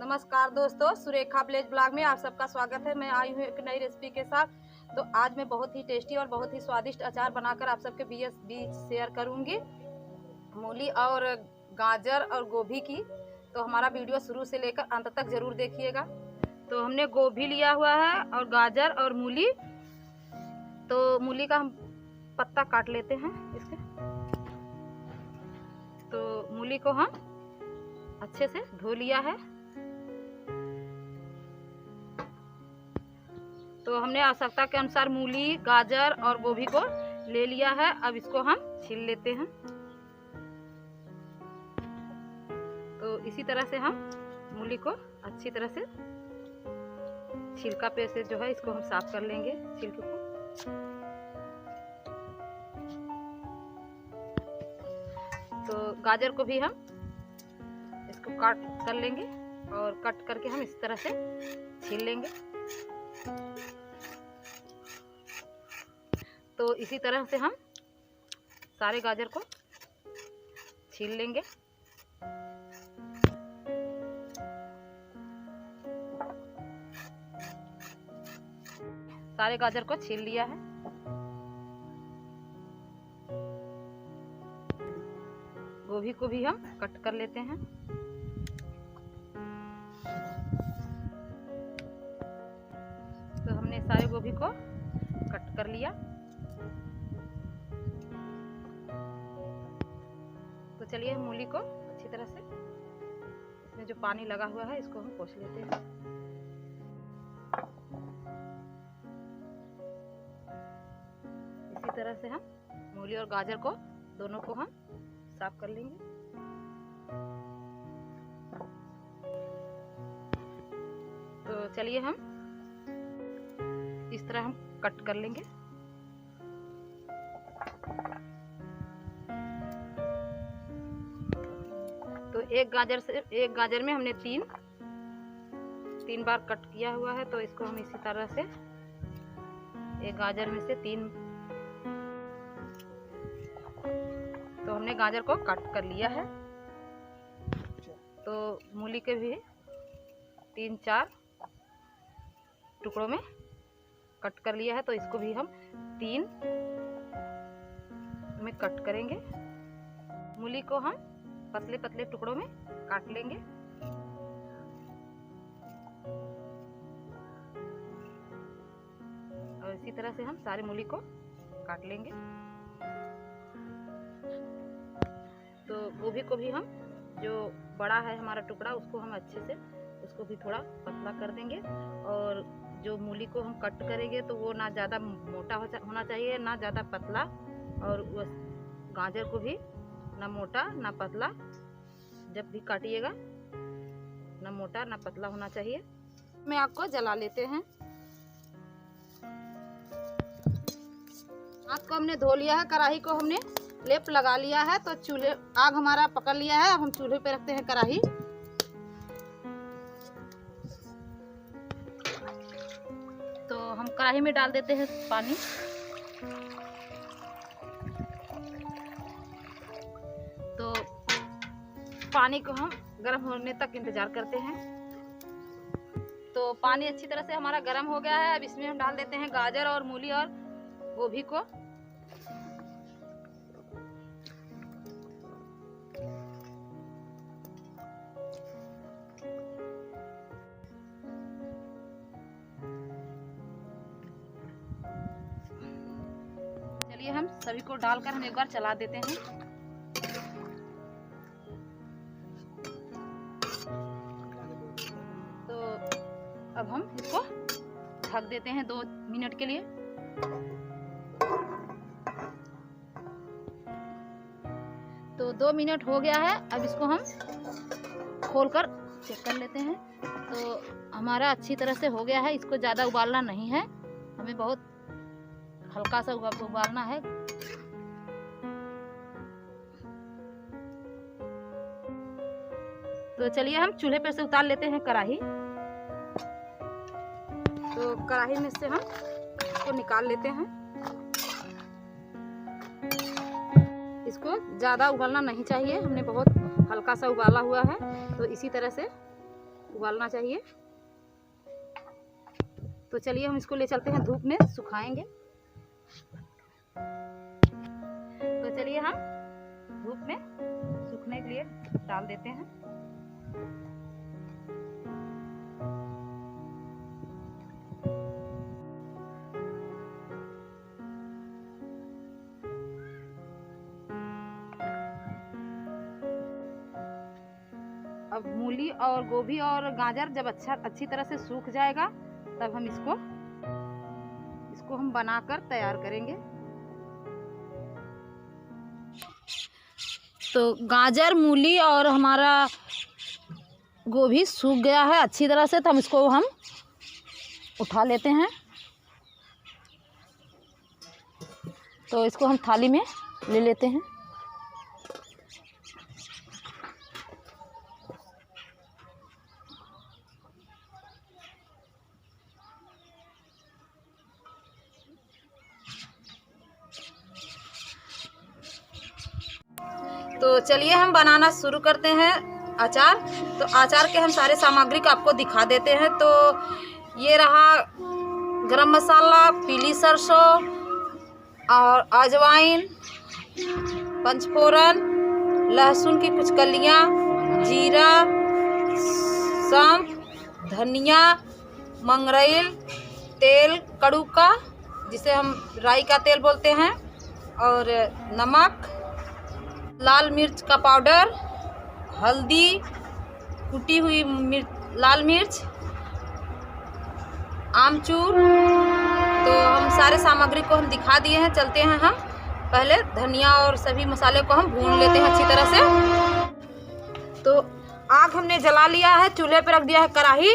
नमस्कार दोस्तों, Surekha village blog में आप सबका स्वागत है। मैं आई हूँ एक नई रेसिपी के साथ। तो आज मैं बहुत ही टेस्टी और बहुत ही स्वादिष्ट अचार बनाकर आप सबके बीच शेयर करूँगी, मूली और गाजर और गोभी की। तो हमारा वीडियो शुरू से लेकर अंत तक जरूर देखिएगा। तो हमने गोभी लिया हुआ है और गाजर और मूली। तो मूली का हम पत्ता काट लेते हैं इसके। तो मूली को हम अच्छे से धो लिया है। तो हमने आवश्यकता के अनुसार मूली, गाजर और गोभी को ले लिया है। अब इसको हम छील लेते हैं। तो इसी तरह से हम मूली को अच्छी तरह से छिलका पे से जो है इसको हम साफ कर लेंगे, छिलके को। तो गाजर को भी हम इसको काट कर लेंगे और कट करके हम इस तरह से छील लेंगे। तो इसी तरह से हम सारे गाजर को छील लेंगे। सारे गाजर को छील लिया है। गोभी को भी हम कट कर लेते हैं। तो हमने सारे गोभी को कट कर लिया। तो चलिए हम मूली को अच्छी तरह से, इसमें जो पानी लगा हुआ है इसको हम पोंछ लेते हैं। इसी तरह से हम मूली और गाजर को दोनों को हम साफ कर लेंगे। तो चलिए हम इस तरह हम कट कर लेंगे। तो एक गाजर में हमने तीन बार कट किया हुआ है। तो इसको हम इसी तरह से एक गाजर में से तीन, तो हमने गाजर को कट कर लिया है। तो मूली के भी 3-4 टुकड़ों में कट कर लिया है। तो इसको भी हम 3 में कट करेंगे। मूली को हम पतले पतले टुकड़ों में काट लेंगे। और इसी तरह से हम सारे मूली को काट लेंगे। तो गोभी को भी हम, जो बड़ा है हमारा टुकड़ा, उसको हम अच्छे से उसको भी थोड़ा पतला कर देंगे। और जो मूली को हम कट करेंगे तो वो ना ज़्यादा मोटा होना चाहिए, ना ज़्यादा पतला। और गाजर को भी ना मोटा ना पतला, जब भी काटिएगा ना मोटा ना पतला होना चाहिए। मैं आपको जला लेते हैं। हाथ को हमने धो लिया है, कढ़ाई को हमने लेप लगा लिया है। तो चूल्हे आग हमारा पकड़ लिया है। अब हम चूल्हे पे रखते हैं कढ़ाई। तो हम कढ़ाई में डाल देते हैं पानी। तो पानी को हम गर्म होने तक इंतजार करते हैं। तो पानी अच्छी तरह से हमारा गर्म हो गया है। अब इसमें हम डाल देते हैं गाजर और मूली और गोभी को। चलिए हम सभी को डालकर हम एक बार चला देते हैं। तो अब हम इसको ढक देते हैं 2 मिनट के लिए। तो 2 मिनट हो गया है। अब इसको हम खोलकर चेक कर लेते हैं। तो हमारा अच्छी तरह से हो गया है। इसको ज़्यादा उबालना नहीं है, हमें बहुत हल्का सा उबालना है। तो चलिए हम चूल्हे पर से उतार लेते हैं कढ़ाई। तो कढ़ाई में से हम इसको निकाल लेते हैं। इसको ज़्यादा उबालना नहीं चाहिए, हमने बहुत हल्का सा उबाला हुआ है। तो इसी तरह से उबालना चाहिए। तो चलिए हम इसको ले चलते हैं धूप में सुखाएंगे। तो चलिए हम धूप में सूखने के लिए डाल देते हैं। अब मूली और गोभी और गाजर जब अच्छी तरह से सूख जाएगा तब हम इसको हम बनाकर तैयार करेंगे। तो गाजर, मूली और हमारा गोभी सूख गया है अच्छी तरह से, तो हम इसको उठा लेते हैं। तो इसको हम थाली में ले लेते हैं। तो चलिए हम बनाना शुरू करते हैं अचार। तो अचार के हम सारे सामग्री को आपको दिखा देते हैं। तो ये रहा गरम मसाला, पीली सरसों और अजवाइन, पंचफोरन, लहसुन की कुछ कलियां, जीरा, सौंफ, धनिया, मंगरेल, तेल कड़ू का जिसे हम राई का तेल बोलते हैं, और नमक, लाल मिर्च का पाउडर, हल्दी, कुटी हुई लाल मिर्च, आमचूर। तो हम सारे सामग्री को हम दिखा दिए हैं। चलते हैं हम पहले धनिया और सभी मसाले को हम भून लेते हैं अच्छी तरह से। तो आग हमने जला लिया है, चूल्हे पे रख दिया है कढ़ाई।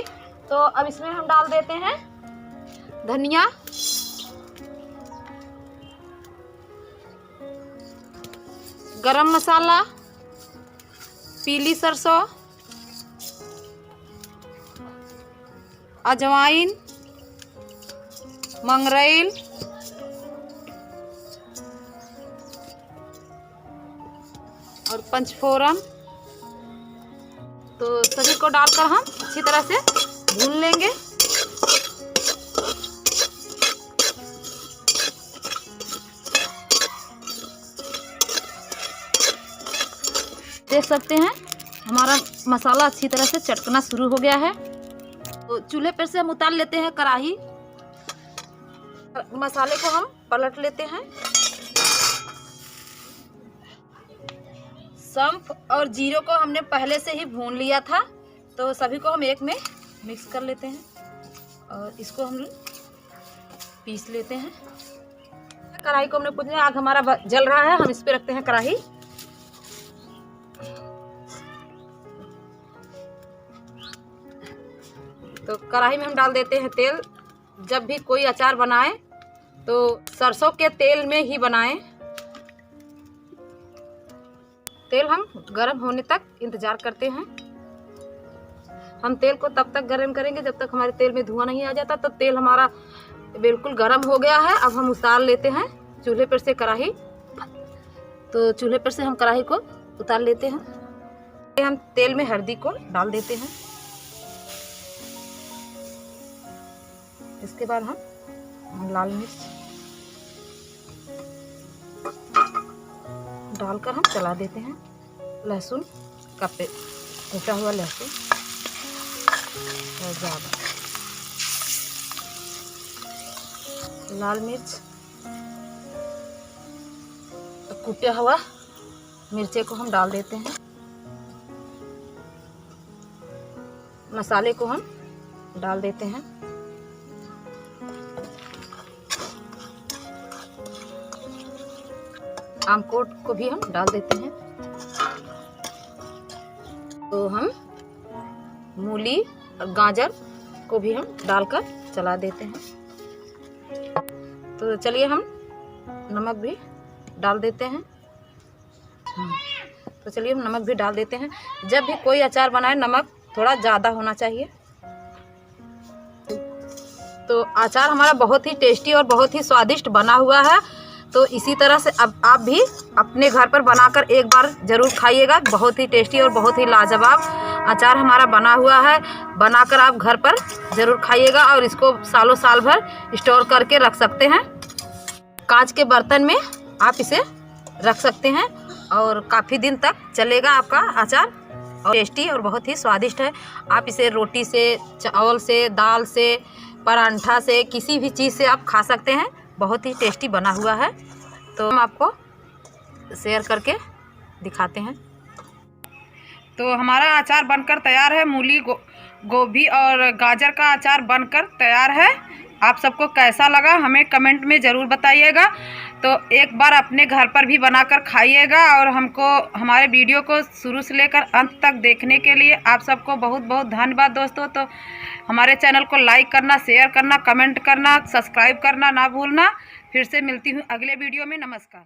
तो अब इसमें हम डाल देते हैं धनिया, गरम मसाला, पीली सरसों, अजवाइन, मंगरेल, और पंचफोरन। तो सभी को डालकर हम अच्छी तरह से भून लेंगे। देख सकते हैं हमारा मसाला अच्छी तरह से चटकना शुरू हो गया है। तो चूल्हे पर से हम उतार लेते हैं कढ़ाई। मसाले को हम पलट लेते हैं। सौंफ और जीरो को हमने पहले से ही भून लिया था, तो सभी को हम एक में मिक्स कर लेते हैं और इसको हम पीस लेते हैं। कढ़ाई को हमने पूछ लिया। आग हमारा जल रहा है, हम इस पे रखते हैं कढ़ाई। तो कढ़ाई में हम डाल देते हैं तेल। जब भी कोई अचार बनाए तो सरसों के तेल में ही बनाएं। तेल हम गर्म होने तक इंतजार करते हैं। हम तेल को तब तक गर्म करेंगे जब तक हमारे तेल में धुआं नहीं आ जाता। तो तेल हमारा बिल्कुल गर्म हो गया है। अब हम उतार लेते हैं चूल्हे पर से कढ़ाई। तो चूल्हे पर से हम कढ़ाई को उतार लेते हैं। हम तेल में हल्दी को डाल देते हैं। इसके बाद हम लाल मिर्च डालकर हम चला देते हैं। लहसुन का कूटा हुआ लहसुन और ज़्यादा लाल मिर्च, कूटा हुआ मिर्चे को हम डाल देते हैं। मसाले को हम डाल देते हैं। आमकोट को भी हम डाल देते हैं। तो हम मूली और गाजर को भी हम डालकर चला देते हैं। तो चलिए हम नमक भी डाल देते हैं। तो चलिए हम नमक भी डाल देते हैं। जब भी कोई अचार बनाए नमक थोड़ा ज़्यादा होना चाहिए। तो अचार हमारा बहुत ही टेस्टी और बहुत ही स्वादिष्ट बना हुआ है। तो इसी तरह से अब आप भी अपने घर पर बनाकर एक बार ज़रूर खाइएगा। बहुत ही टेस्टी और बहुत ही लाजवाब अचार हमारा बना हुआ है। बनाकर आप घर पर ज़रूर खाइएगा और इसको सालों साल भर स्टोर करके रख सकते हैं। कांच के बर्तन में आप इसे रख सकते हैं और काफ़ी दिन तक चलेगा आपका अचार, और टेस्टी और बहुत ही स्वादिष्ट है। आप इसे रोटी से, चावल से, दाल से, परांठा से, किसी भी चीज़ से आप खा सकते हैं। बहुत ही टेस्टी बना हुआ है। तो हम आपको शेयर करके दिखाते हैं। तो हमारा अचार बनकर तैयार है। मूली, गोभी और गाजर का अचार बनकर तैयार है। आप सबको कैसा लगा हमें कमेंट में ज़रूर बताइएगा। तो एक बार अपने घर पर भी बनाकर खाइएगा। और हमारे वीडियो को शुरू से लेकर अंत तक देखने के लिए आप सबको बहुत बहुत धन्यवाद दोस्तों। तो हमारे चैनल को लाइक करना, शेयर करना, कमेंट करना, सब्सक्राइब करना ना भूलना। फिर से मिलती हूँ अगले वीडियो में। नमस्कार।